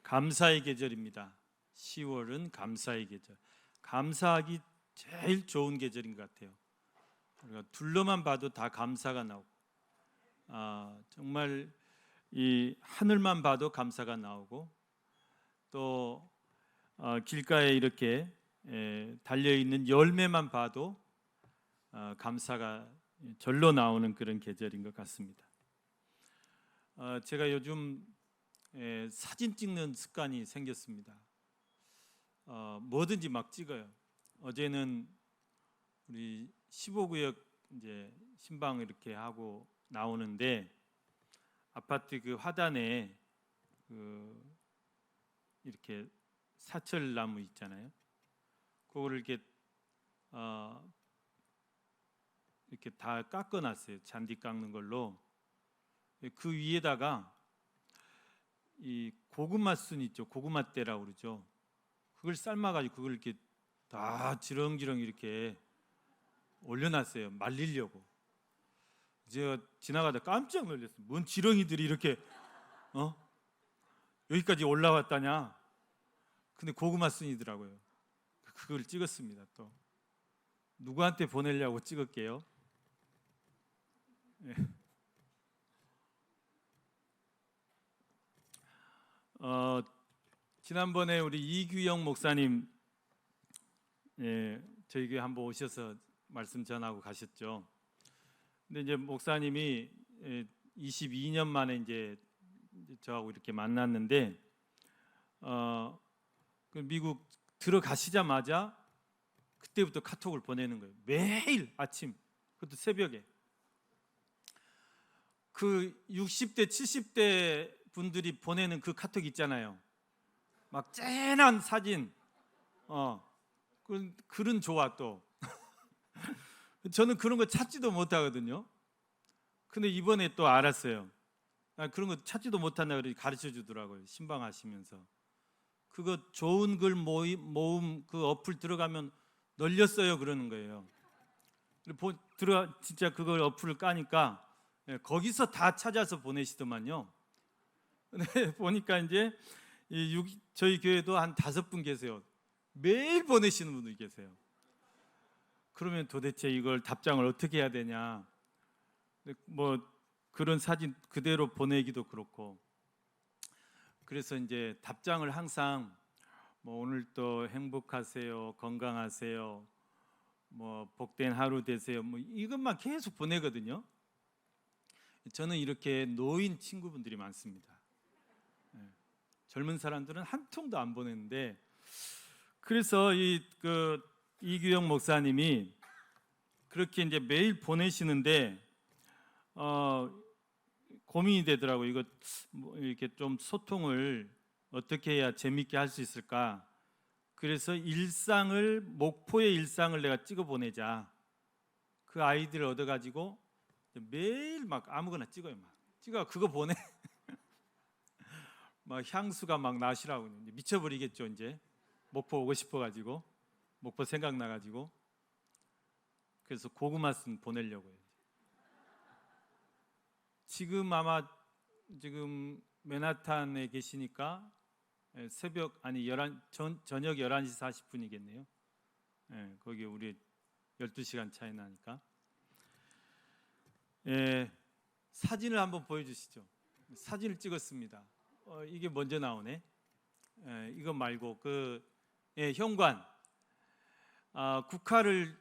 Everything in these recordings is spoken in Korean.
감사의 계절입니다. 10월은 감사의 계절. 감사하기 제일 좋은 계절인 것 같아요. 우리가 둘러만 봐도 다 감사가 나오고, 정말 이 하늘만 봐도 감사가 나오고, 또 길가에 이렇게 달려 있는 열매만 봐도 감사가 절로 나오는 그런 계절인 것 같습니다. 제가 요즘 사진 찍는 습관이 생겼습니다. 뭐든지 막 찍어요. 어제는 우리 15구역 이제 신방 이렇게 하고 나오는데 아파트 그 화단에 이렇게 사철나무 있잖아요. 그거를 이렇게 다 깎아놨어요. 잔디 깎는 걸로. 그 위에다가 이 고구마 순 있죠. 고구마 떼라고 그러죠. 그걸 삶아가지고 그걸 이렇게 다 지렁지렁 이렇게 올려놨어요. 말리려고. 제가 지나가다 깜짝 놀랐어요. 뭔 지렁이들이 이렇게 여기까지 올라왔다냐. 근데 고구마 순이더라고요. 그걸 찍었습니다. 또 누구한테 보내려고 찍을게요. 네. 지난번에 우리 이규영 목사님 저희 교회 한번 오셔서 말씀 전하고 가셨죠. 근데 이제 목사님이 22년 만에 이제 저하고 이렇게 만났는데 그 미국 들어가시자마자 그때부터 카톡을 보내는 거예요. 매일 아침, 그것도 새벽에. 그 60대, 70대 분들이 보내는 그 카톡 있잖아요. 막 쨍한 사진, 글은 좋아 또. 저는 그런 거 찾지도 못하거든요. 근데 이번에 또 알았어요. 그런 거 찾지도 못한다 그러니 가르쳐 주더라고요. 신방하시면서. 그거 좋은 글 모음 그 어플 들어가면 널렸어요 그러는 거예요. 진짜 그걸 어플을 까니까 거기서 다 찾아서 보내시더만요. 근데 보니까 이제 저희 교회도 한 5분 계세요. 매일 보내시는 분들이 계세요. 그러면 도대체 이걸 답장을 어떻게 해야 되냐. 뭐 그런 사진 그대로 보내기도 그렇고. 그래서 이제 답장을 항상 뭐 오늘도 행복하세요, 건강하세요, 뭐 복된 하루 되세요, 뭐 이것만 계속 보내거든요. 저는 이렇게 노인 친구분들이 많습니다. 젊은 사람들은 한 통도 안 보내는데, 그래서 이규영 목사님이 그렇게 이제 매일 보내시는데 고민이 되더라고요. 이거 뭐 이렇게 좀 소통을 어떻게 해야 재밌게 할 수 있을까? 그래서 목포의 일상을 내가 찍어 보내자. 그 아이디를 얻어가지고 매일 막 아무거나 찍어요. 그거 보내. 막 향수가 막 나시라고 미쳐버리겠죠. 이제 목포 오고 싶어가지고, 목포 생각나가지고. 그래서 고구마 순 보내려고요. 지금 맨하탄에 계시니까 저녁 11시 40분이겠네요. 거기 우리 12시간 차이 나니까. 사진을 한번 보여주시죠. 사진을 찍었습니다. 이게 먼저 나오네. 이거 말고 현관 국화를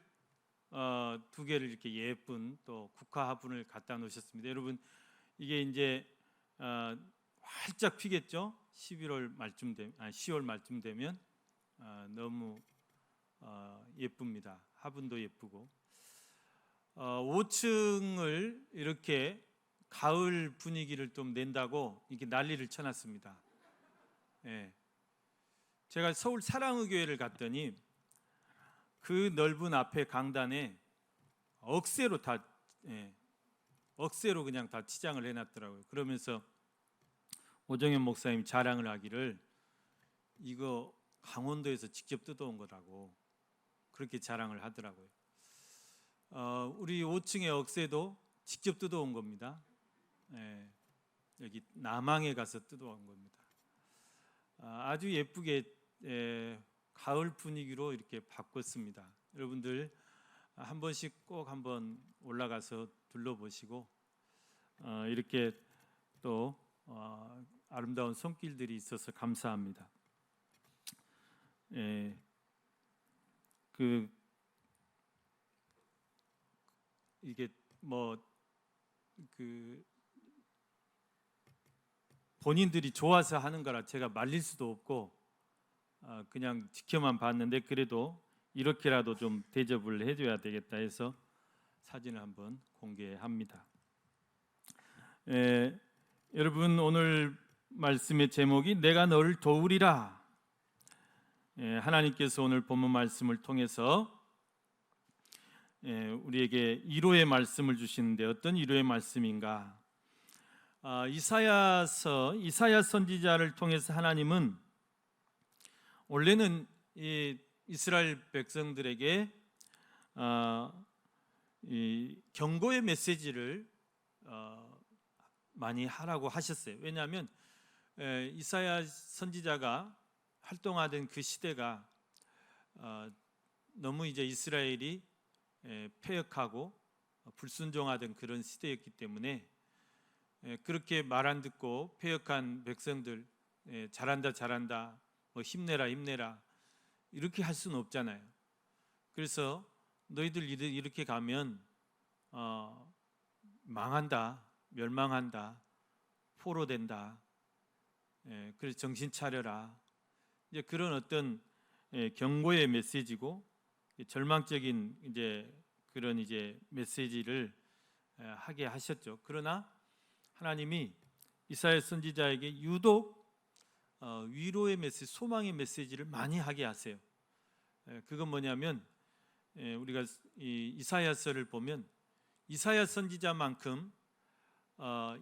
2개를 이렇게 예쁜 또 국화 화분을 갖다 놓으셨습니다. 여러분, 이게 이제 활짝 피겠죠. 10월 말쯤 되면 너무 예쁩니다. 화분도 예쁘고. 5층을 이렇게 가을 분위기를 좀 낸다고 이렇게 난리를 쳐놨습니다. 제가 서울 사랑의교회를 갔더니 그 넓은 앞에 강단에 억새로 그냥 다 치장을 해놨더라고요. 그러면서 오정현 목사님 자랑을 하기를 이거 강원도에서 직접 뜯어온 거라고 그렇게 자랑을 하더라고요. 우리 5층의 억새도 직접 뜯어온 겁니다. 여기 남항에 가서 뜯어온 겁니다. 아주 예쁘게 가을 분위기로 이렇게 바꿨습니다. 여러분들 한 번씩 꼭 한번 올라가서 둘러보시고 이렇게 또 아름다운 손길들이 있어서 감사합니다. 이게 본인들이 좋아서 하는 거라 제가 말릴 수도 없고 그냥 지켜만 봤는데 그래도 이렇게라도 좀 대접을 해줘야 되겠다 해서 사진을 한번 공개합니다. 여러분 오늘 말씀의 제목이 내가 너를 도우리라. 하나님께서 오늘 본문 말씀을 통해서 우리에게 위로의 말씀을 주시는데 어떤 위로의 말씀인가? 이사야 선지자를 통해서 하나님은 원래는 이 이스라엘 백성들에게 이 경고의 메시지를 많이 하라고 하셨어요. 왜냐하면 이사야 선지자가 활동하던 그 시대가 너무 이제 이스라엘이 패역하고 불순종하던 그런 시대였기 때문에 그렇게 말 안 듣고 패역한 백성들 잘한다 힘내라 이렇게 할 수는 없잖아요. 그래서 너희들 이렇게 가면 망한다, 멸망한다, 포로된다. 그래서 정신 차려라. 이제 그런 어떤 경고의 메시지고 절망적인 이제 그런 이제 메시지를 하게 하셨죠. 그러나 하나님이 이사야 선지자에게 유독 위로의 메시지, 소망의 메시지를 많이 하게 하세요. 그건 뭐냐면 우리가 이 이사야서를 보면 이사야 선지자만큼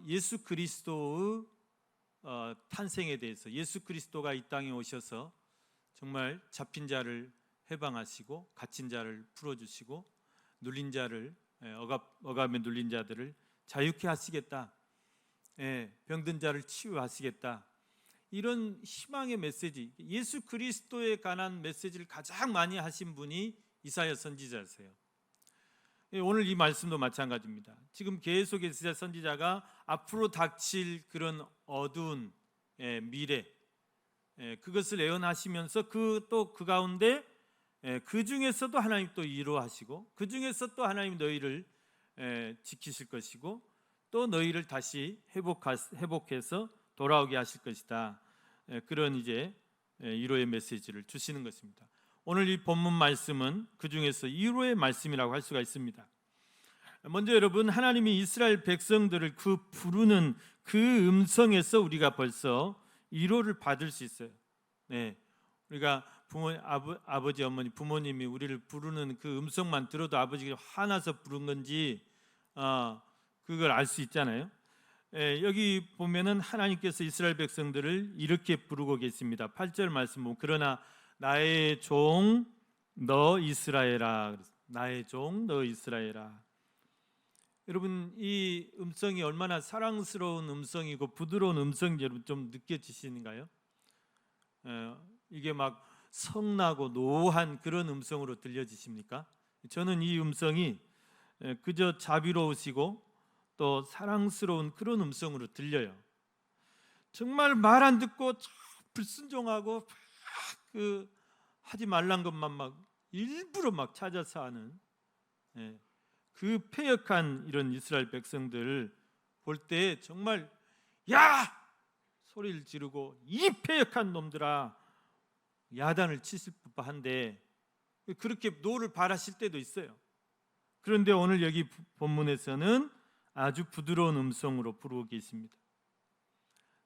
예수 그리스도의 탄생에 대해서 예수 그리스도가 이 땅에 오셔서 정말 잡힌 자를 해방하시고 갇힌 자를 풀어주시고 눌린 자를 억압에 눌린 자들을 자유케 하시겠다. 병든 자를 치유하시겠다. 이런 희망의 메시지, 예수 그리스도에 관한 메시지를 가장 많이 하신 분이 이사야 선지자세요. 오늘 이 말씀도 마찬가지입니다. 지금 계속 이사야 선지자가 앞으로 닥칠 그런 어두운 미래, 그것을 예언하시면서 또 그 가운데 그 중에서도 하나님 또 위로하시고 그 중에서 또 하나님 너희를 지키실 것이고 또 너희를 다시 회복해서 돌아오게 하실 것이다. 그런 이제 위로의 메시지를 주시는 것입니다. 오늘 이 본문 말씀은 그 중에서 위로의 말씀이라고 할 수가 있습니다. 먼저 여러분, 하나님이 이스라엘 백성들을 부르는 그 음성에서 우리가 벌써 위로를 받을 수 있어요. 우리가 아버지, 어머니, 부모님이 우리를 부르는 그 음성만 들어도 아버지가 화나서 부른 건지 그걸 알 수 있잖아요. 여기 보면은 하나님께서 이스라엘 백성들을 이렇게 부르고 계십니다. 8절 말씀 보면 그러나 나의 종 너 이스라엘아, 나의 종 너 이스라엘아. 여러분, 이 음성이 얼마나 사랑스러운 음성이고 부드러운 음성인지 여러분 좀 느껴지시는가요? 이게 막 성나고 노한 그런 음성으로 들려지십니까? 저는 이 음성이 그저 자비로우시고 또 사랑스러운 그런 음성으로 들려요. 정말 말 안 듣고 불순종하고 하지 말란 것만 막 일부러 막 찾아서 하는 그 패역한 이런 이스라엘 백성들을 볼 때 정말 야! 소리를 지르고 이 패역한 놈들아 야단을 치실 법한데 그렇게 노를 바라실 때도 있어요. 그런데 오늘 여기 본문에서는 아주 부드러운 음성으로 부르고 계십니다.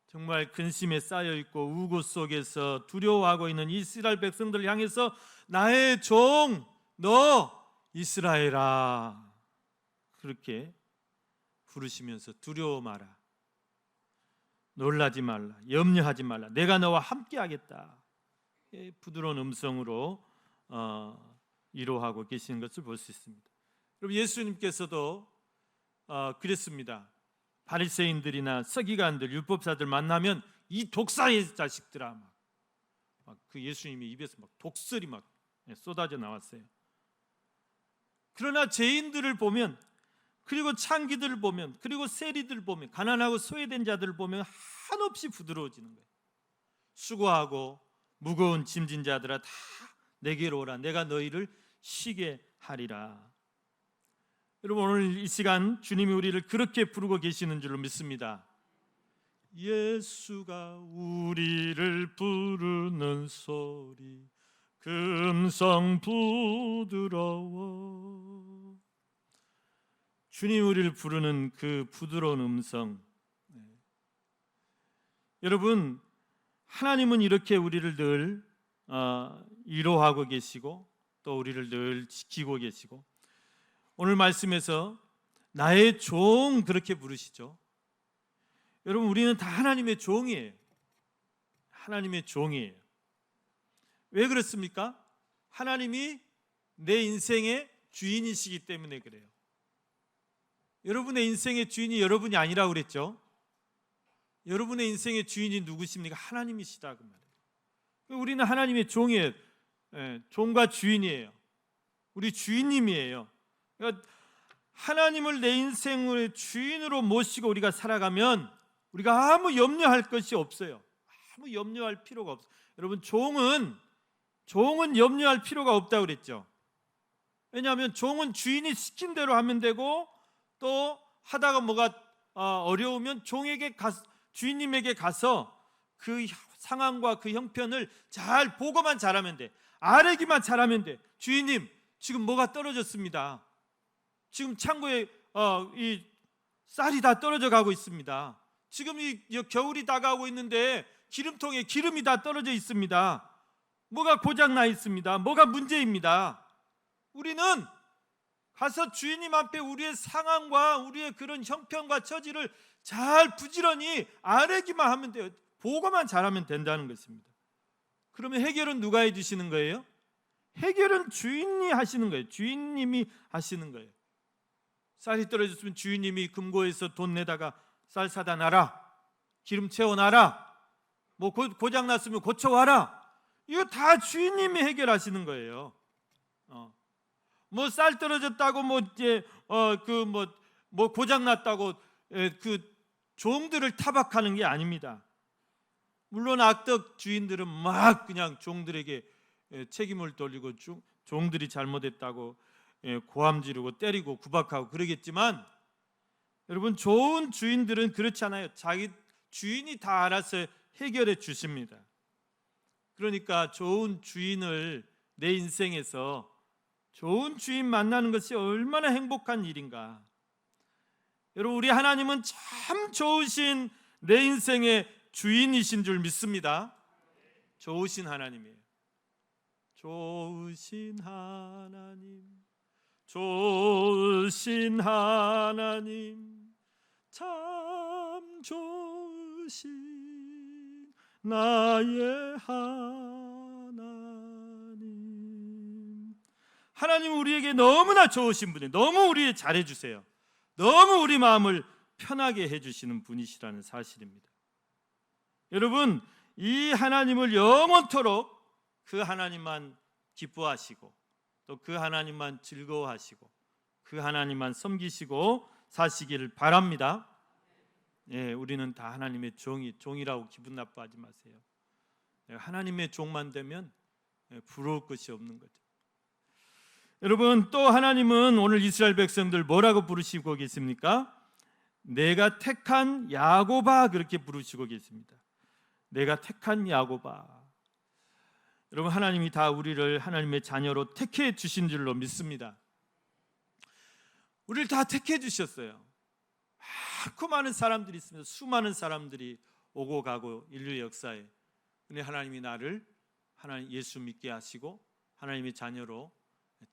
정말 근심에 쌓여있고 우고 속에서 두려워하고 있는 이스라엘 백성들을 향해서 나의 종 너 이스라엘아 그렇게 부르시면서 두려워 마라, 놀라지 말라, 염려하지 말라, 내가 너와 함께 하겠다. 부드러운 음성으로 위로하고 계시는 것을 볼 수 있습니다. 여러분, 예수님께서도 그랬습니다. 바리새인들이나 서기관들, 율법사들 만나면 이 독사의 자식들아 막 막 그 예수님의 입에서 막 독설이 막 쏟아져 나왔어요. 그러나 죄인들을 보면, 그리고 창기들을 보면, 그리고 세리들 보면, 가난하고 소외된 자들을 보면 한없이 부드러워지는 거예요. 수고하고 무거운 짐진 자들아 다 내게로 오라. 내가 너희를 쉬게 하리라. 여러분, 오늘 이 시간 주님이 우리를 그렇게 부르고 계시는 줄로 믿습니다. 예수가 우리를 부르는 소리 금성 부드러워. 주님 우리를 부르는 그 부드러운 음성. 여러분, 하나님은 이렇게 우리를 늘 위로하고 계시고 또 우리를 늘 지키고 계시고, 오늘 말씀에서 나의 종 그렇게 부르시죠. 여러분, 우리는 다 하나님의 종이에요. 하나님의 종이에요. 왜 그렇습니까? 하나님이 내 인생의 주인이시기 때문에 그래요. 여러분의 인생의 주인이 여러분이 아니라고 그랬죠. 여러분의 인생의 주인이 누구십니까? 하나님이시다 그 말이에요. 우리는 하나님의 종이에요. 종과 주인이에요. 우리 주인님이에요. 그러니까 하나님을 내 인생의 주인으로 모시고 우리가 살아가면 우리가 아무 염려할 것이 없어요. 아무 염려할 필요가 없어요. 여러분, 종은 염려할 필요가 없다고 그랬죠. 왜냐하면 종은 주인이 시킨 대로 하면 되고, 또 하다가 뭐가 어려우면 주인님에게 가서 그 상황과 그 형편을 잘 보고만 잘하면 돼. 아뢰기만 잘하면 돼. 주인님, 지금 뭐가 떨어졌습니다. 지금 창고에 이 쌀이 다 떨어져 가고 있습니다. 지금 이 겨울이 다가오고 있는데 기름통에 기름이 다 떨어져 있습니다. 뭐가 고장 나 있습니다. 뭐가 문제입니다. 우리는 가서 주인님 앞에 우리의 상황과 우리의 그런 형편과 처지를 잘 부지런히 아뢰기만 하면 돼요. 보고만 잘하면 된다는 것입니다. 그러면 해결은 누가 해주시는 거예요? 해결은 주인이 하시는 거예요. 주인님이 하시는 거예요. 쌀이 떨어졌으면 주인님이 금고에서 돈 내다가 쌀 사다 놔라, 기름 채워놔라, 뭐 고장 났으면 고쳐와라. 이거 다 주인님이 해결하시는 거예요. 뭐 쌀 떨어졌다고 뭐 고장 났다고 그 종들을 타박하는 게 아닙니다. 물론 악덕 주인들은 막 그냥 종들에게 책임을 돌리고 종들이 잘못했다고 고함 지르고 때리고 구박하고 그러겠지만, 여러분, 좋은 주인들은 그렇지 않아요. 자기 주인이 다 알아서 해결해 주십니다. 그러니까 좋은 주인을 내 인생에서 좋은 주인 만나는 것이 얼마나 행복한 일인가. 여러분, 우리 하나님은 참 좋으신 내 인생의 주인이신 줄 믿습니다. 좋으신 하나님이에요. 좋으신 하나님, 좋으신 하나님, 참 좋으신 나의 하나님. 하나님은 우리에게 너무나 좋으신 분이에요. 너무 우리에 잘해주세요. 너무 우리 마음을 편하게 해주시는 분이시라는 사실입니다. 여러분, 이 하나님을 영원토록 그 하나님만 기뻐하시고 또 그 하나님만 즐거워하시고 그 하나님만 섬기시고 사시기를 바랍니다. 우리는 다 하나님의 종이라고 기분 나빠하지 마세요. 하나님의 종만 되면 부러울 것이 없는 거죠. 여러분, 또 하나님은 오늘 이스라엘 백성들 뭐라고 부르시고 계십니까? 내가 택한 야곱아, 그렇게 부르시고 계십니다. 내가 택한 야곱아. 여러분, 하나님이 다 우리를 하나님의 자녀로 택해 주신 줄로 믿습니다. 우리를 다 택해 주셨어요. 많고 많은 사람들이 있습니다. 수많은 사람들이 오고 가고 인류의 역사에. 근데 하나님이 나를 하나님 예수 믿게 하시고 하나님의 자녀로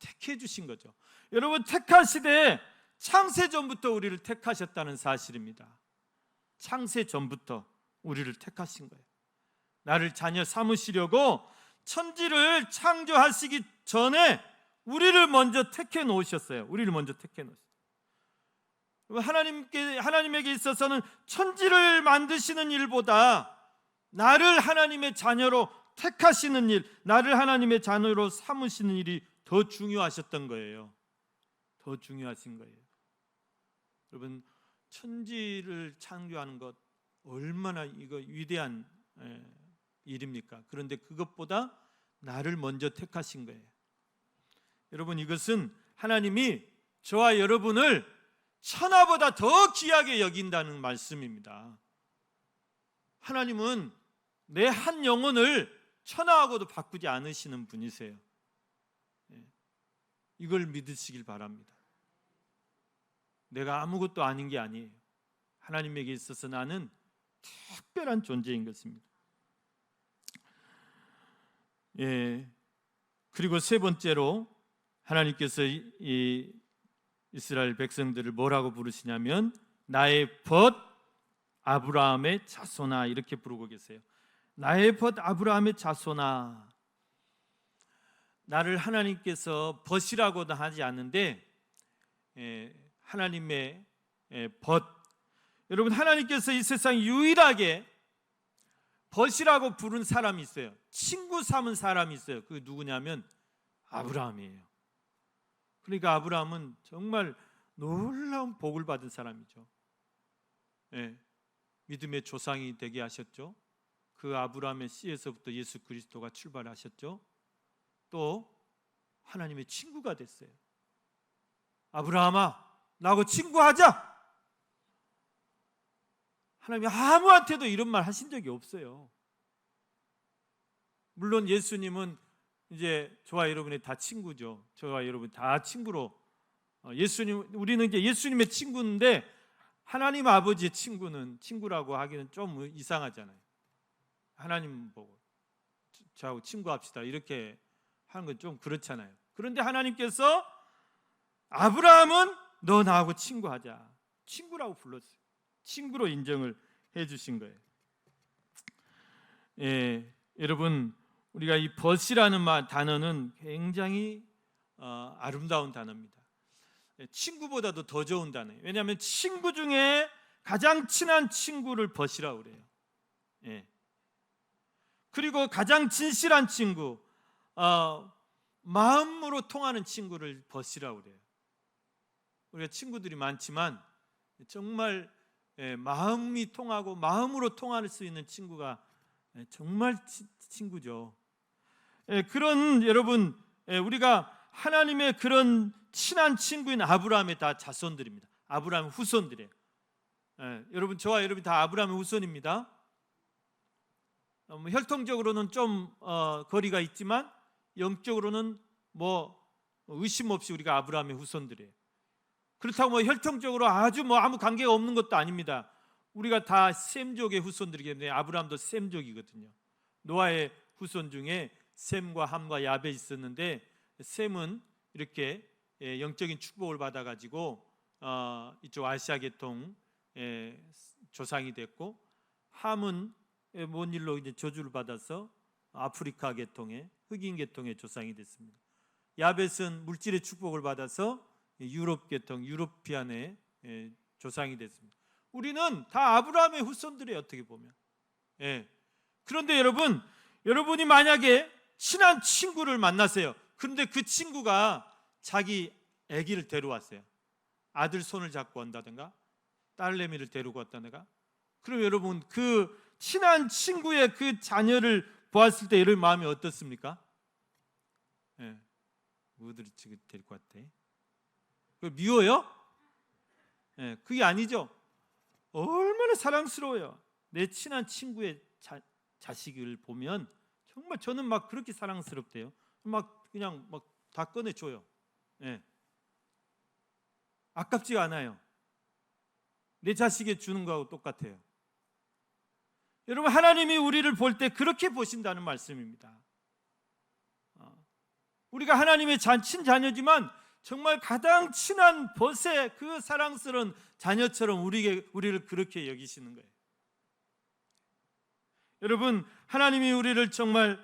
택해 주신 거죠. 여러분, 택하시되 창세 전부터 우리를 택하셨다는 사실입니다. 창세 전부터 우리를 택하신 거예요. 나를 자녀 삼으시려고 천지를 창조하시기 전에 우리를 먼저 택해 놓으셨어요. 우리를 먼저 택해 놓으셨어요. 하나님에게 있어서는 천지를 만드시는 일보다 나를 하나님의 자녀로 택하시는 일, 나를 하나님의 자녀로 삼으시는 일이 더 중요하셨던 거예요. 더 중요하신 거예요. 여러분, 천지를 창조하는 것 얼마나 이거 위대한 일입니까? 그런데 그것보다 나를 먼저 택하신 거예요. 여러분, 이것은 하나님이 저와 여러분을 천하보다 더 귀하게 여긴다는 말씀입니다. 하나님은 내 한 영혼을 천하하고도 바꾸지 않으시는 분이세요. 이걸 믿으시길 바랍니다. 내가 아무것도 아닌 게 아니에요. 하나님에게 있어서 나는 특별한 존재인 것입니다. 그리고 세 번째로 하나님께서 이 이스라엘 백성들을 뭐라고 부르시냐면 나의 벗 아브라함의 자손아, 이렇게 부르고 계세요. 나의 벗 아브라함의 자손아. 나를 하나님께서 벗이라고도 하지 않는데 하나님의 벗. 여러분, 하나님께서 이 세상 유일하게 벗이라고 부른 사람이 있어요. 친구 삼은 사람이 있어요. 그게 누구냐면 아브라함이에요. 그러니까 아브라함은 정말 놀라운 복을 받은 사람이죠. 믿음의 조상이 되게 하셨죠. 그 아브라함의 씨에서부터 예수 그리스도가 출발하셨죠. 또 하나님의 친구가 됐어요. 아브라함아, 나하고 친구하자. 하나님이 아무한테도 이런 말 하신 적이 없어요. 물론 예수님은 이제 저와 여러분이 다 친구죠. 저와 여러분 다 친구로 우리는 이제 예수님의 친구인데 하나님 아버지의 친구라고 하기는 좀 이상하잖아요. 하나님 보고 저하고 친구합시다 이렇게 하는 건 좀 그렇잖아요. 그런데 하나님께서 아브라함은 너 나하고 친구하자, 친구라고 불렀어요. 친구로 인정을 해주신 거예요. 여러분, 우리가 이 벗이라는 단어는 굉장히 아름다운 단어입니다. 친구보다도 더 좋은 단어예요. 왜냐하면 친구 중에 가장 친한 친구를 벗이라고 그래요. 그리고 가장 진실한 친구, 마음으로 통하는 친구를 벗이라고 그래요. 우리가 친구들이 많지만 정말 마음이 통하고 마음으로 통할 수 있는 친구가 정말 친구죠. 그런 여러분, 우리가 하나님의 그런 친한 친구인 아브라함의 다 자손들입니다. 아브라함 후손들이에요. 여러분, 저와 여러분이 다 아브라함의 후손입니다. 혈통적으로는 좀 거리가 있지만 영적으로는 의심 없이 우리가 아브라함의 후손들이에요. 그렇다고 혈통적으로 아주 아무 관계가 없는 것도 아닙니다. 우리가 다 셈족의 후손들이기 때문에 아브라함도 셈족이거든요. 노아의 후손 중에 셈과 함과 야벳이 있었는데 셈은 이렇게 영적인 축복을 받아가지고 이쪽 아시아 계통 조상이 됐고, 함은 뭔 일로 이제 저주를 받아서 아프리카 계통의 흑인 계통의 조상이 됐습니다. 야벳은 물질의 축복을 받아서 유럽 계통, 유로피안의 조상이 됐습니다. 우리는 다 아브라함의 후손들이에요, 어떻게 보면. 그런데 여러분이 만약에 친한 친구를 만나세요. 그런데 그 친구가 자기 아기를 데려왔어요. 아들 손을 잡고 온다든가 딸내미를 데리고 왔다든가. 그럼 여러분, 그 친한 친구의 그 자녀를 보았을 때 여러분 마음이 어떻습니까? 뭐들이 지금 데리고 왔대? 미워요? 그게 아니죠. 얼마나 사랑스러워요. 내 친한 친구의 자식을 보면 정말 저는 그렇게 사랑스럽대요. 그냥 다 꺼내줘요. 아깝지가 않아요. 내 자식에 주는 거하고 똑같아요. 여러분, 하나님이 우리를 볼 때 그렇게 보신다는 말씀입니다. 우리가 하나님의 친자녀지만 정말 가장 친한 벗의 그 사랑스러운 자녀처럼 우리를 그렇게 여기시는 거예요. 여러분, 하나님이 우리를 정말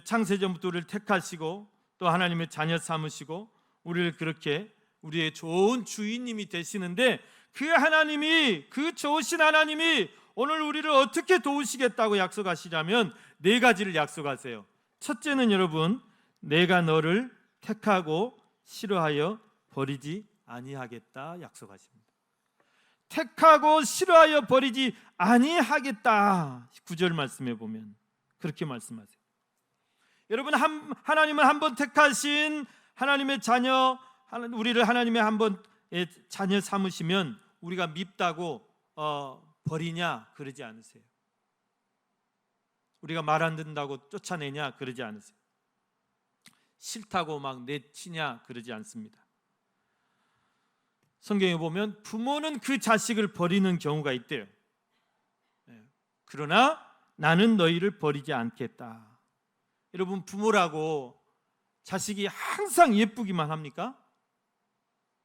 창세전부터 우리를 택하시고 또 하나님의 자녀 삼으시고 우리를 그렇게 우리의 좋은 주인님이 되시는데, 그 하나님이, 그 좋으신 하나님이 오늘 우리를 어떻게 도우시겠다고 약속하시자면 네 가지를 약속하세요. 첫째는 여러분, 내가 너를 택하고 싫어하여 버리지 아니하겠다 약속하십니다. 택하고 싫어하여 버리지 아니하겠다. 9절 말씀에 보면 그렇게 말씀하세요. 여러분, 하나님은 한번 택하신 하나님의 자녀, 우리를 하나님의 한번 자녀 삼으시면 우리가 밉다고 버리냐 그러지 않으세요. 우리가 말 안 듣는다고 쫓아내냐 그러지 않으세요. 싫다고 막 내치냐 그러지 않습니다. 성경에 보면 부모는 그 자식을 버리는 경우가 있대요. 그러나 나는 너희를 버리지 않겠다. 여러분, 부모라고 자식이 항상 예쁘기만 합니까?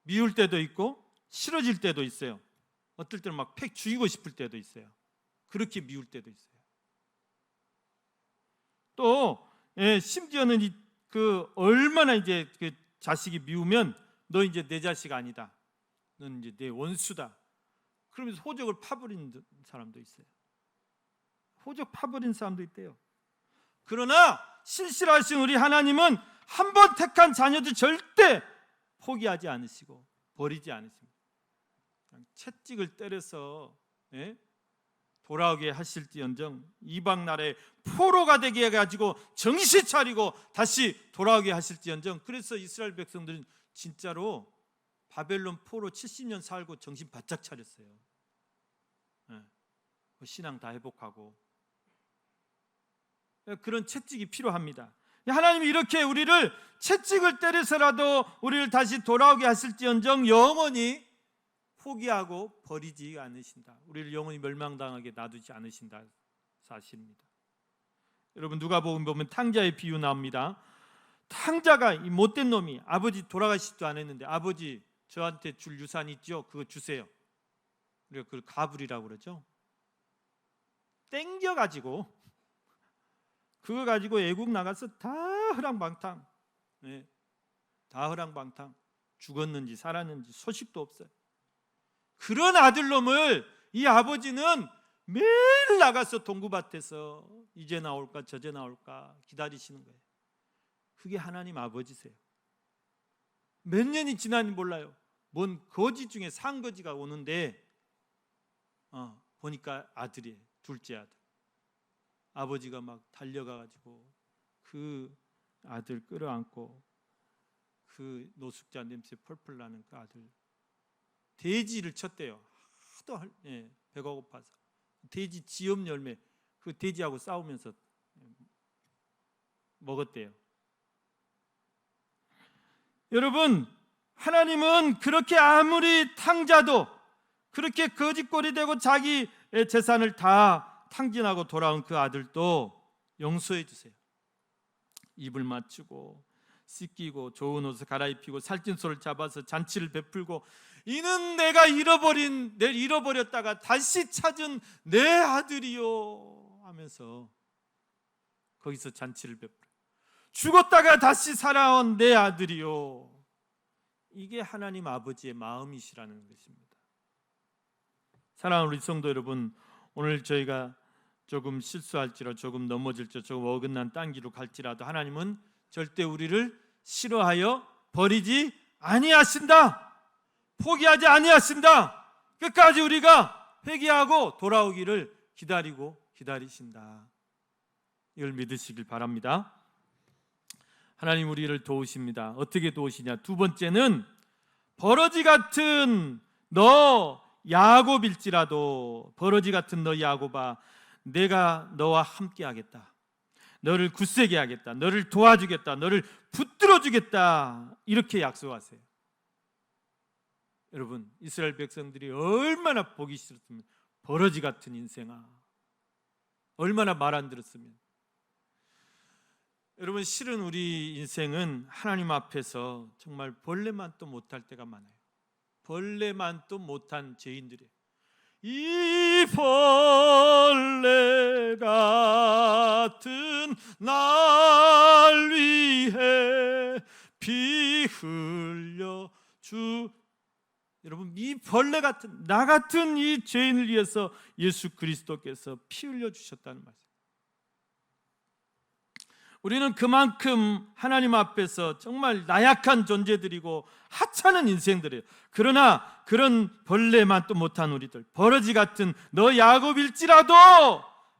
미울 때도 있고 싫어질 때도 있어요. 어떨 때는 막 팩 죽이고 싶을 때도 있어요. 그렇게 미울 때도 있어요. 또 심지어는 얼마나 이제 그 자식이 미우면 너 이제 내 자식 아니다. 넌 이제 내 원수다. 그러면서 호적을 파버리는 사람도 있어요. 호적 파버린 사람도 있대요. 그러나 신실하신 우리 하나님은 한 번 택한 자녀들 절대 포기하지 않으시고 버리지 않으십니다. 채찍을 때려서 돌아오게 하실지언정 이방 나라의 포로가 되게 해가지고 정신 차리고 다시 돌아오게 하실지언정. 그래서 이스라엘 백성들은 진짜로 바벨론 포로 70년 살고 정신 바짝 차렸어요. 신앙 다 회복하고. 그런 채찍이 필요합니다. 하나님이 이렇게 우리를 채찍을 때려서라도 우리를 다시 돌아오게 하실지언정 영원히 포기하고 버리지 않으신다. 우리를 영원히 멸망당하게 놔두지 않으신다 사실입니다. 여러분, 누가복음 보면 탕자의 비유 나옵니다. 탕자가 이 못된 놈이 아버지 돌아가시지도 않았는데 아버지 저한테 줄 유산 있죠? 그거 주세요. 우리가 그걸 가불이라고 그러죠. 땡겨가지고 그거 가지고 애국 나가서 다 허랑방탕, 다 허랑방탕. 죽었는지 살았는지 소식도 없어요. 그런 아들놈을 이 아버지는 매일 나가서 동구밭에서 이제 나올까 저제 나올까 기다리시는 거예요. 그게 하나님 아버지세요. 몇 년이 지나니 몰라요. 뭔 거지 중에 상거지가 오는데 보니까 아들이에요. 둘째 아들. 아버지가 막 달려가가지고 그 아들 끌어안고 그 노숙자 냄새 펄펄 나는 그 아들 돼지를 쳤대요. 하도 배가 고파서 돼지 지엽 열매 그 돼지하고 싸우면서 먹었대요. 여러분, 하나님은 그렇게 아무리 탕자도 그렇게 거짓골이 되고 자기 재산을 다 탕진하고 돌아온 그 아들도 용서해 주세요. 입을 맞추고 씻기고 좋은 옷을 갈아입히고 살찐 소를 잡아서 잔치를 베풀고 이는 내가 잃어버렸다가 다시 찾은 내 아들이요 하면서 거기서 잔치를 베풀어 죽었다가 다시 살아온 내 아들이요. 이게 하나님 아버지의 마음이시라는 것입니다. 사랑하는 우리 성도 여러분, 오늘 저희가 조금 실수할지라도 조금 넘어질지라도 조금 어긋난 딴 길로 갈지라도 하나님은 절대 우리를 싫어하여 버리지 아니하신다. 포기하지 아니하신다. 끝까지 우리가 회개하고 돌아오기를 기다리신다. 이걸 믿으시길 바랍니다. 하나님 우리를 도우십니다. 어떻게 도우시냐? 두 번째는 버러지 같은 너 야곱일지라도 버러지 같은 너 야곱아 내가 너와 함께 하겠다. 너를 굳세게 하겠다. 너를 도와주겠다. 너를 붙들어 주겠다. 이렇게 약속하세요. 여러분, 이스라엘 백성들이 얼마나 보기 싫었으면 버러지 같은 인생아. 얼마나 말 안 들었으면. 여러분, 실은 우리 인생은 하나님 앞에서 정말 벌레만도 못할 때가 많아요. 벌레만도 못한 죄인들이에요. 이 벌레 같은 날 위해 피 흘려 여러분, 이 벌레 같은 나 같은 이 죄인을 위해서 예수 그리스도께서 피 흘려 주셨다는 말씀. 우리는 그만큼 하나님 앞에서 정말 나약한 존재들이고 하찮은 인생들이에요. 그러나 그런 벌레만 또 못한 우리들, 버러지 같은 너 야곱일지라도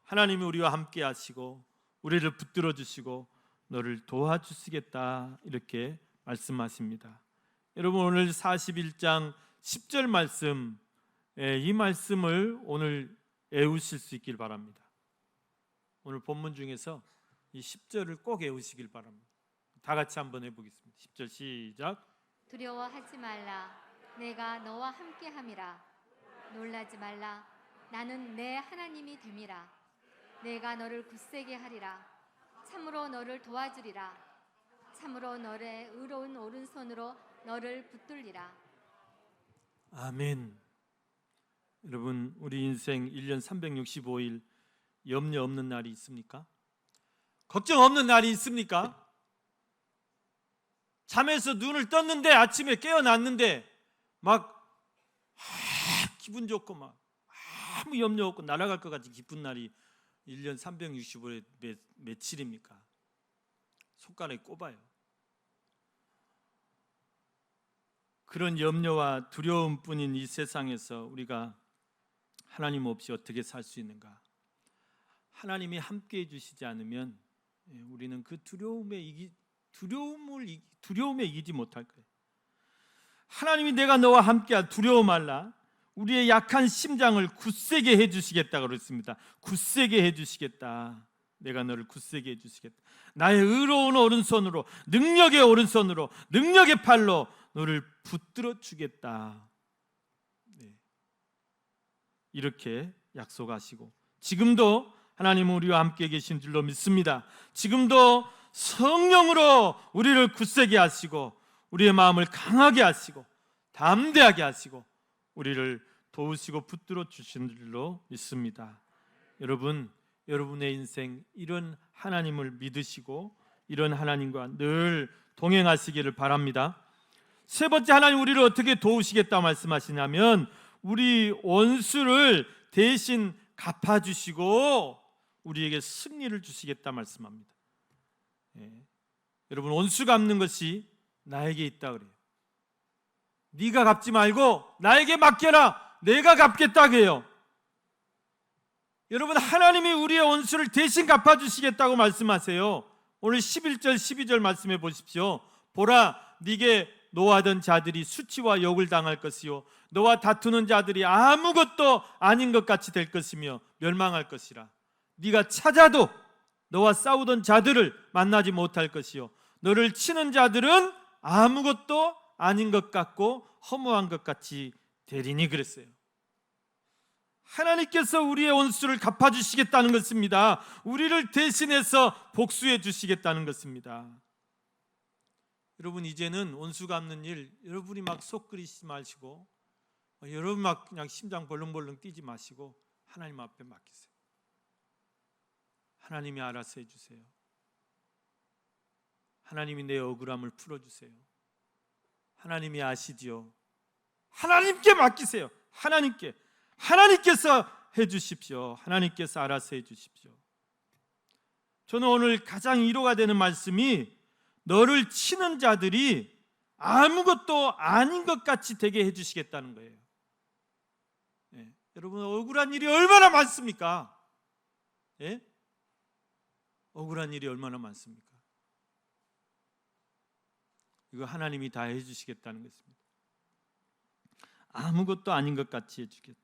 하나님이 우리와 함께 하시고 우리를 붙들어 주시고 너를 도와주시겠다, 이렇게 말씀하십니다. 여러분, 오늘 41장 10절 말씀, 이 말씀을 오늘 외우실 수 있길 바랍니다. 오늘 본문 중에서 이 10절을 꼭 외우시길 바랍니다. 다 같이 한번 해보겠습니다. 10절 시작. 두려워하지 말라. 내가 너와 함께함이라. 놀라지 말라. 나는 내 하나님이 됨이라. 내가 너를 굳세게 하리라. 참으로 너를 도와주리라. 참으로 너의 의로운 오른손으로 너를 붙들리라. 아멘. 여러분, 우리 인생 1년 365일 염려 없는 날이 있습니까? 걱정 없는 날이 있습니까? 잠에서 눈을 떴는데 아침에 깨어났는데 막 기분 좋고 막 아무 염려 없고 날아갈 것 같이 기쁜 날이 1년 365일에 며칠입니까? 손가락에 꼽아요. 그런 염려와 두려움뿐인 이 세상에서 우리가 하나님 없이 어떻게 살 수 있는가? 하나님이 함께 해주시지 않으면 우리는 그 두려움에 이기지 못할 거예요. 하나님이 내가 너와 함께하, 두려워 말라. 우리의 약한 심장을 굳세게 해주시겠다고 그랬습니다. 굳세게 해주시겠다. 내가 너를 굳세게 해주시겠다. 나의 의로운 오른손으로, 능력의 오른손으로, 능력의 팔로 너를 붙들어 주겠다. 이렇게 약속하시고, 지금도 하나님은 우리와 함께 계신 줄로 믿습니다. 지금도 성령으로 우리를 굳세게 하시고 우리의 마음을 강하게 하시고 담대하게 하시고 우리를 도우시고 붙들어 주신 줄로 믿습니다. 여러분, 여러분의 인생 이런 하나님을 믿으시고 이런 하나님과 늘 동행하시기를 바랍니다. 세 번째, 하나님 우리를 어떻게 도우시겠다 말씀하시냐면 우리 원수를 대신 갚아주시고 우리에게 승리를 주시겠다 말씀합니다. 여러분, 원수 갚는 것이 나에게 있다 그래요. 네가 갚지 말고 나에게 맡겨라. 내가 갚겠다 그래요. 여러분, 하나님이 우리의 원수를 대신 갚아주시겠다고 말씀하세요. 오늘 11절 12절 말씀해 보십시오. 보라, 네게 노하던 자들이 수치와 욕을 당할 것이요 너와 다투는 자들이 아무것도 아닌 것 같이 될 것이며 멸망할 것이라. 네가 찾아도 너와 싸우던 자들을 만나지 못할 것이요 너를 치는 자들은 아무것도 아닌 것 같고 허무한 것 같이 되리니 그랬어요. 하나님께서 우리의 원수를 갚아주시겠다는 것입니다. 우리를 대신해서 복수해 주시겠다는 것입니다. 여러분, 이제는 원수 갚는 일 여러분이 막 속 끓이지 마시고 여러분 막 그냥 심장 벌렁벌렁 뛰지 마시고 하나님 앞에 맡기세요. 하나님이 알아서 해주세요. 하나님이 내 억울함을 풀어주세요. 하나님이 아시지요. 하나님께 맡기세요. 하나님께서 해주십시오. 하나님께서 알아서 해주십시오. 저는 오늘 가장 위로가 되는 말씀이 너를 치는 자들이 아무것도 아닌 것 같이 되게 해주시겠다는 거예요. 여러분, 억울한 일이 얼마나 많습니까? 억울한 일이 얼마나 많습니까? 이거 하나님이 다 해주시겠다는 것입니다. 아무것도 아닌 것 같이 해주겠다.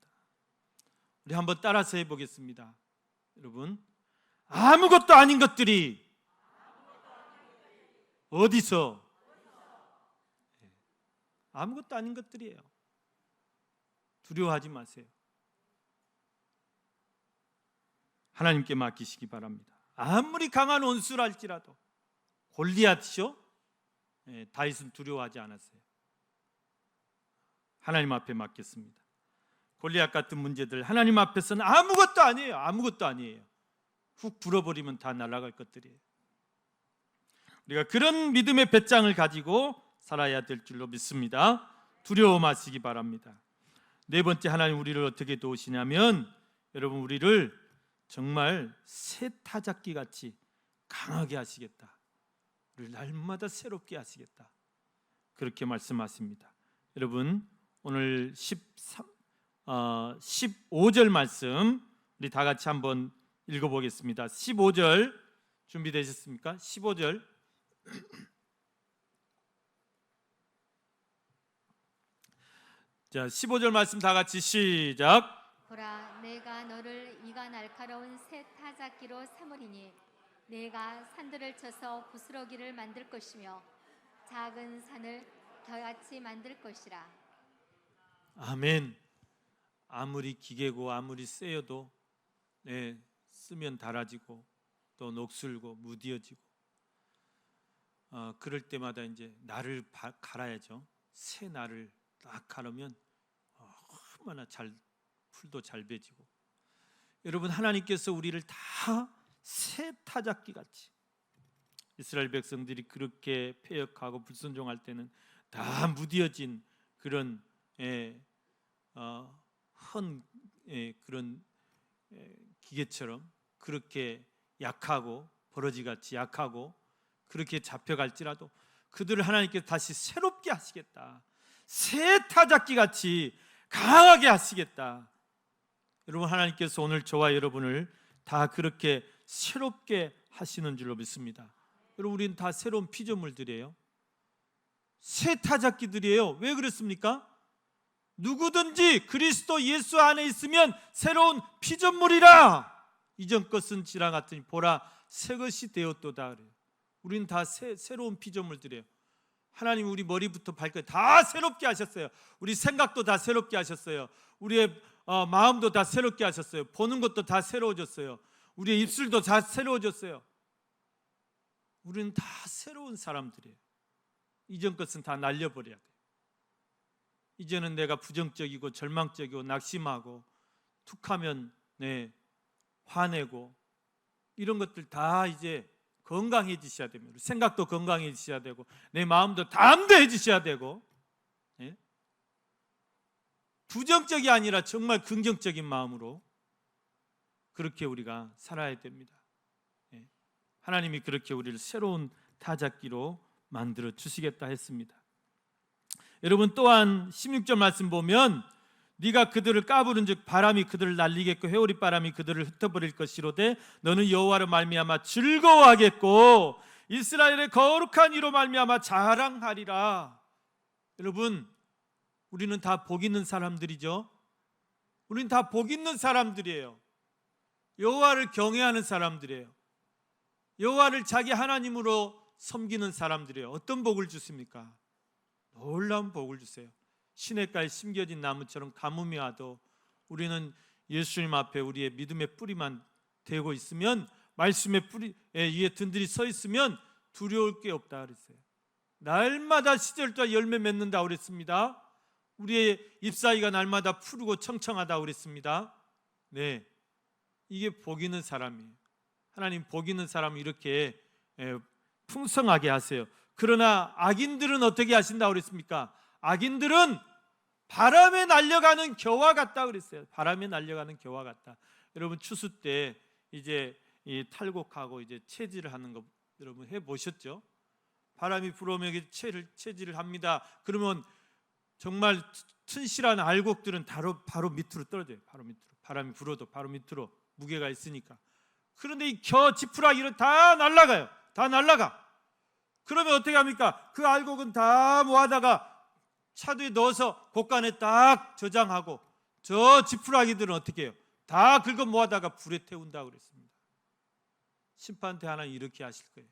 우리 한번 따라서 해보겠습니다. 여러분, 아무것도 아닌 것들이 어디서? 아무것도 아닌 것들이에요. 두려워하지 마세요. 하나님께 맡기시기 바랍니다. 아무리 강한 원수랄지라도. 골리앗이죠? 다윗은 두려워하지 않았어요. 하나님 앞에 맡겼습니다. 골리앗 같은 문제들 하나님 앞에서는 아무것도 아니에요. 아무것도 아니에요. 훅 불어버리면 다 날아갈 것들이에요. 우리가 그런 믿음의 배짱을 가지고 살아야 될 줄로 믿습니다. 두려워 마시기 바랍니다. 네 번째, 하나님 우리를 어떻게 도우시냐면 여러분, 우리를 정말 새 타작기 같이 강하게 하시겠다. 우리를 날마다 새롭게 하시겠다. 그렇게 말씀하십니다. 여러분, 오늘 15절 말씀 우리 다 같이 한번 읽어보겠습니다. 15절 준비되셨습니까? 15절. 자, 15절 말씀 다 같이 시작. 보라, 내가 너를 이가 날카로운 새 타작기로 삼으리니 내가 산들을 쳐서 부스러기를 만들 것이며 작은 산을 겨같이 만들 것이라. 아멘. 아무리 기계고 아무리 세여도 쓰면 닳아지고 또 녹슬고 무뎌지고 그럴 때마다 이제 날을 갈아야죠. 새 날을 딱 갈으면 얼마나 풀도 잘 배지고. 여러분, 하나님께서 우리를 다 새 타작기 같이, 이스라엘 백성들이 그렇게 패역하고 불순종할 때는 다 무뎌진 그런 그런 기계처럼 그렇게 약하고 버러지같이 약하고 그렇게 잡혀갈지라도 그들을 하나님께서 다시 새롭게 하시겠다. 새 타작기 같이 강하게 하시겠다. 여러분, 하나님께서 오늘 저와 여러분을 다 그렇게 새롭게 하시는 줄로 믿습니다. 여러분, 우리는 다 새로운 피조물들이에요. 새 타작기들이에요. 왜 그렇습니까? 누구든지 그리스도 예수 안에 있으면 새로운 피조물이라. 이전 것은 지나갔더니 보라, 새 것이 되었도다. 우리는 다 새로운 피조물들이에요. 하나님 우리 머리부터 발끝 다 새롭게 하셨어요. 우리 생각도 다 새롭게 하셨어요. 우리의 마음도 다 새롭게 하셨어요. 보는 것도 다 새로워졌어요. 우리의 입술도 다 새로워졌어요. 우리는 다 새로운 사람들이에요. 이전 것은 다 날려버려야 돼요. 이제는 내가 부정적이고 절망적이고 낙심하고 툭하면 화내고 이런 것들 다 이제 건강해지셔야 됩니다. 생각도 건강해지셔야 되고 내 마음도 담대해지셔야 되고 부정적이 아니라 정말 긍정적인 마음으로 그렇게 우리가 살아야 됩니다. 하나님이 그렇게 우리를 새로운 타작기로 만들어 주시겠다 했습니다. 여러분, 또한 16절 말씀 보면 네가 그들을 까부른즉 바람이 그들을 날리겠고 회오리 바람이 그들을 흩어버릴 것이로되 너는 여호와로 말미암아 즐거워하겠고 이스라엘의 거룩한 이로 말미암아 자랑하리라. 여러분, 우리는 다 복 있는 사람들이죠. 우리는 다 복 있는 사람들이에요. 여호와를 경외하는 사람들이에요. 여호와를 자기 하나님으로 섬기는 사람들이에요. 어떤 복을 주십니까? 놀라운 복을 주세요. 시냇가에 심겨진 나무처럼 가뭄이 와도 우리는 예수님 앞에 우리의 믿음의 뿌리만 대고 있으면, 말씀의 뿌리 위에 든든히 서 있으면 두려울 게 없다 그랬어요. 날마다 시절과 열매 맺는다 그랬습니다. 우리의 잎사귀가 날마다 푸르고 청청하다 그랬습니다. 이게 복 있는 사람이에요. 하나님 복 있는 사람을 이렇게 풍성하게 하세요. 그러나 악인들은 어떻게 하신다 그랬습니까? 악인들은 바람에 날려가는 겨와 같다 그랬어요. 바람에 날려가는 겨와 같다. 여러분, 추수 때 이제 이 탈곡하고 이제 채질을 하는 거 여러분 해 보셨죠? 바람이 불어오면 채질을 합니다. 그러면 정말 튼실한 알곡들은 바로 밑으로 떨어져요. 바로 밑으로. 바람이 불어도 바로 밑으로 무게가 있으니까. 그런데 이 지푸라기는 다 날아가요. 다 날아가. 그러면 어떻게 합니까? 그 알곡은 다 모아다가 차도에 넣어서 곳간에 딱 저장하고, 저 지푸라기들은 어떻게 해요? 다 긁어 모아다가 불에 태운다고 그랬습니다. 심판대 하나님 이렇게 하실 거예요.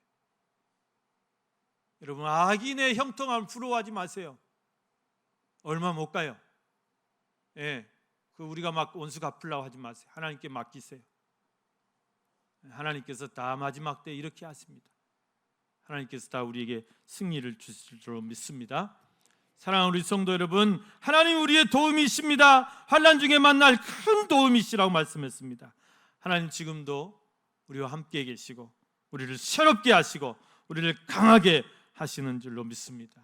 여러분, 악인의 형통함을 부러워하지 마세요. 얼마 못 가요. 우리가 막 원수 갚으려고 하지 마세요. 하나님께 맡기세요. 하나님께서 다 마지막 때 이렇게 하십니다. 하나님께서 다 우리에게 승리를 주실 줄 믿습니다. 사랑하는 우리 성도 여러분, 하나님 우리의 도움이십니다. 환난 중에 만날 큰 도움이시라고 말씀했습니다. 하나님 지금도 우리와 함께 계시고 우리를 새롭게 하시고 우리를 강하게 하시는 줄로 믿습니다.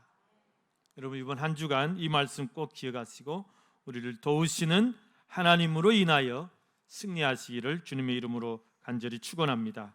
여러분 이번 한 주간 이 말씀 꼭 기억하시고 우리를 도우시는 하나님으로 인하여 승리하시기를 주님의 이름으로 간절히 축원합니다.